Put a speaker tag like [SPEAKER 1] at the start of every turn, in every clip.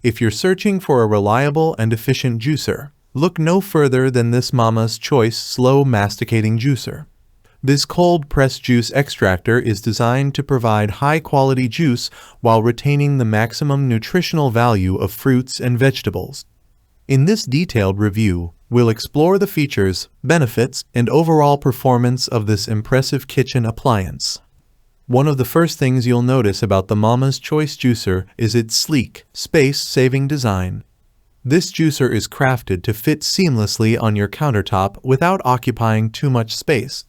[SPEAKER 1] If you're searching for a reliable and efficient juicer, look no further than this Mama's Choice Slow Masticating Juicer. This cold-pressed juice extractor is designed to provide high-quality juice while retaining the maximum nutritional value of fruits and vegetables. In this detailed review, we'll explore the features, benefits, and overall performance of this impressive kitchen appliance. One of the first things you'll notice about the Mama's Choice juicer is its sleek, space-saving design. This juicer is crafted to fit seamlessly on your countertop without occupying too much space.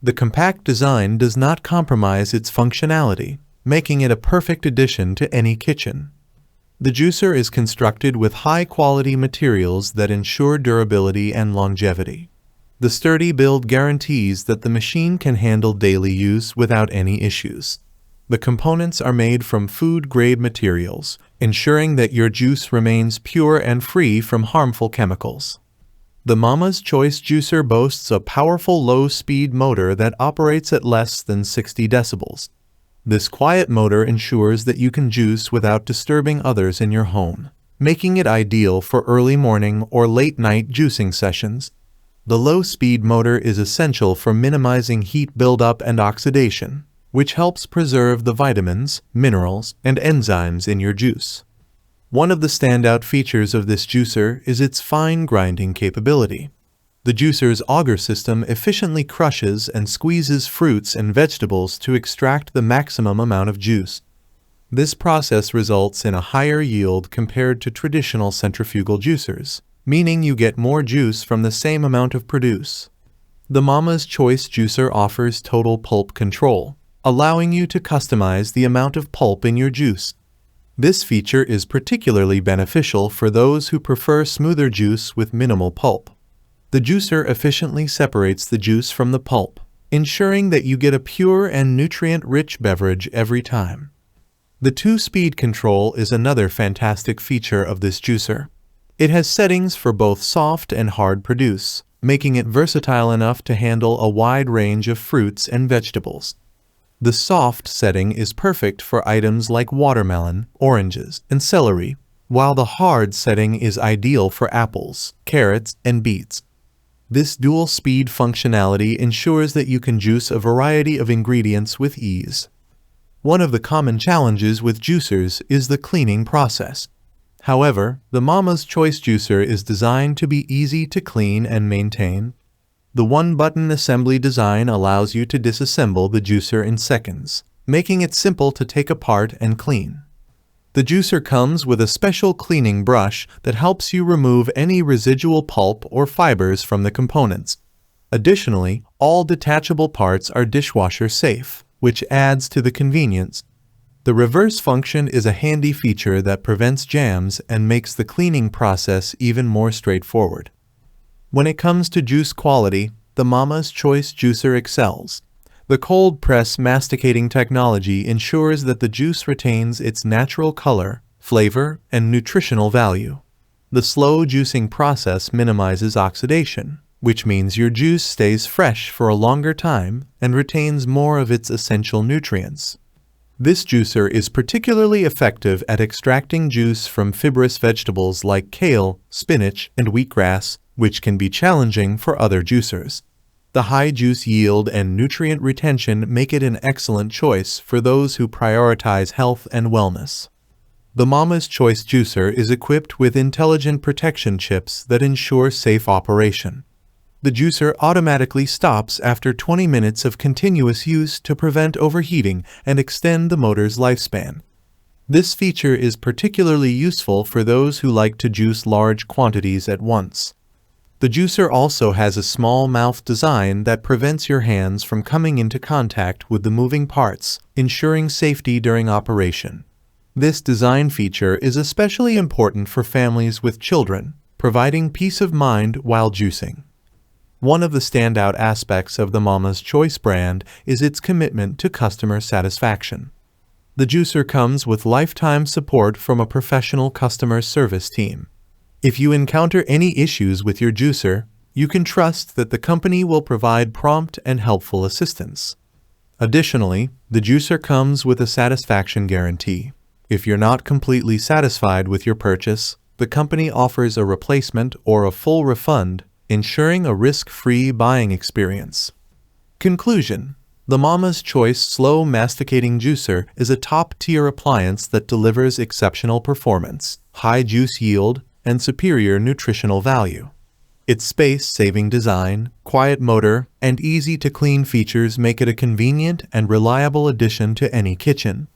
[SPEAKER 1] The compact design does not compromise its functionality, making it a perfect addition to any kitchen. The juicer is constructed with high-quality materials that ensure durability and longevity. The sturdy build guarantees that the machine can handle daily use without any issues. The components are made from food-grade materials, ensuring that your juice remains pure and free from harmful chemicals. The Mama's Choice juicer boasts a powerful low-speed motor that operates at less than 60 decibels. This quiet motor ensures that you can juice without disturbing others in your home, making it ideal for early morning or late-night juicing sessions. The low-speed motor is essential for minimizing heat buildup and oxidation, which helps preserve the vitamins, minerals, and enzymes in your juice. One of the standout features of this juicer is its fine grinding capability. The juicer's auger system efficiently crushes and squeezes fruits and vegetables to extract the maximum amount of juice. This process results in a higher yield compared to traditional centrifugal juicers, meaning you get more juice from the same amount of produce. The Mama's Choice juicer offers total pulp control, allowing you to customize the amount of pulp in your juice. This feature is particularly beneficial for those who prefer smoother juice with minimal pulp. The juicer efficiently separates the juice from the pulp, ensuring that you get a pure and nutrient-rich beverage every time. The two-speed control is another fantastic feature of this juicer. It has settings for both soft and hard produce, making it versatile enough to handle a wide range of fruits and vegetables. The soft setting is perfect for items like watermelon, oranges, and celery, while the hard setting is ideal for apples, carrots, and beets. This dual-speed functionality ensures that you can juice a variety of ingredients with ease. One of the common challenges with juicers is the cleaning process. However, the Mama's Choice juicer is designed to be easy to clean and maintain. The one-button assembly design allows you to disassemble the juicer in seconds, making it simple to take apart and clean. The juicer comes with a special cleaning brush that helps you remove any residual pulp or fibers from the components. Additionally, all detachable parts are dishwasher safe, which adds to the convenience. The reverse function is a handy feature that prevents jams and makes the cleaning process even more straightforward. When it comes to juice quality, the Mama's Choice juicer excels. The cold press masticating technology ensures that the juice retains its natural color, flavor, and nutritional value. The slow juicing process minimizes oxidation, which means your juice stays fresh for a longer time and retains more of its essential nutrients. This juicer is particularly effective at extracting juice from fibrous vegetables like kale, spinach, and wheatgrass, which can be challenging for other juicers. The high juice yield and nutrient retention make it an excellent choice for those who prioritize health and wellness. The Mama's Choice juicer is equipped with intelligent protection chips that ensure safe operation. The juicer automatically stops after 20 minutes of continuous use to prevent overheating and extend the motor's lifespan. This feature is particularly useful for those who like to juice large quantities at once. The juicer also has a small mouth design that prevents your hands from coming into contact with the moving parts, ensuring safety during operation. This design feature is especially important for families with children, providing peace of mind while juicing. One of the standout aspects of the Mama's Choice brand is its commitment to customer satisfaction. The juicer comes with lifetime support from a professional customer service team. If you encounter any issues with your juicer, you can trust that the company will provide prompt and helpful assistance. Additionally, the juicer comes with a satisfaction guarantee. If you're not completely satisfied with your purchase, the company offers a replacement or a full refund, ensuring a risk-free buying experience. Conclusion: the Mama's Choice Slow Masticating Juicer is a top-tier appliance that delivers exceptional performance, high juice yield, and superior nutritional value. Its space-saving design, quiet motor, and easy-to-clean features make it a convenient and reliable addition to any kitchen.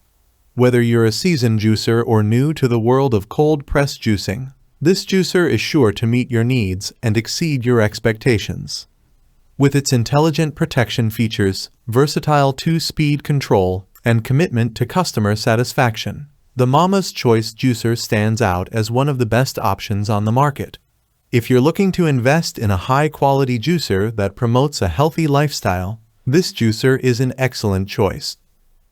[SPEAKER 1] Whether you're a seasoned juicer or new to the world of cold-press juicing, this juicer is sure to meet your needs and exceed your expectations. With its intelligent protection features, versatile 2-speed control, and commitment to customer satisfaction, the Mama's Choice juicer stands out as one of the best options on the market. If you're looking to invest in a high-quality juicer that promotes a healthy lifestyle, this juicer is an excellent choice.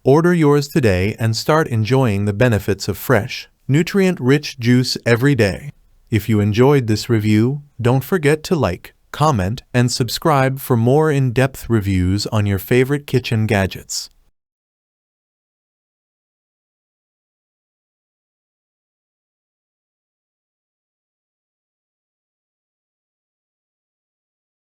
[SPEAKER 1] Order yours today and start enjoying the benefits of fresh, nutrient-rich juice every day. If you enjoyed this review, don't forget to like, comment, and subscribe for more in-depth reviews on your favorite kitchen gadgets.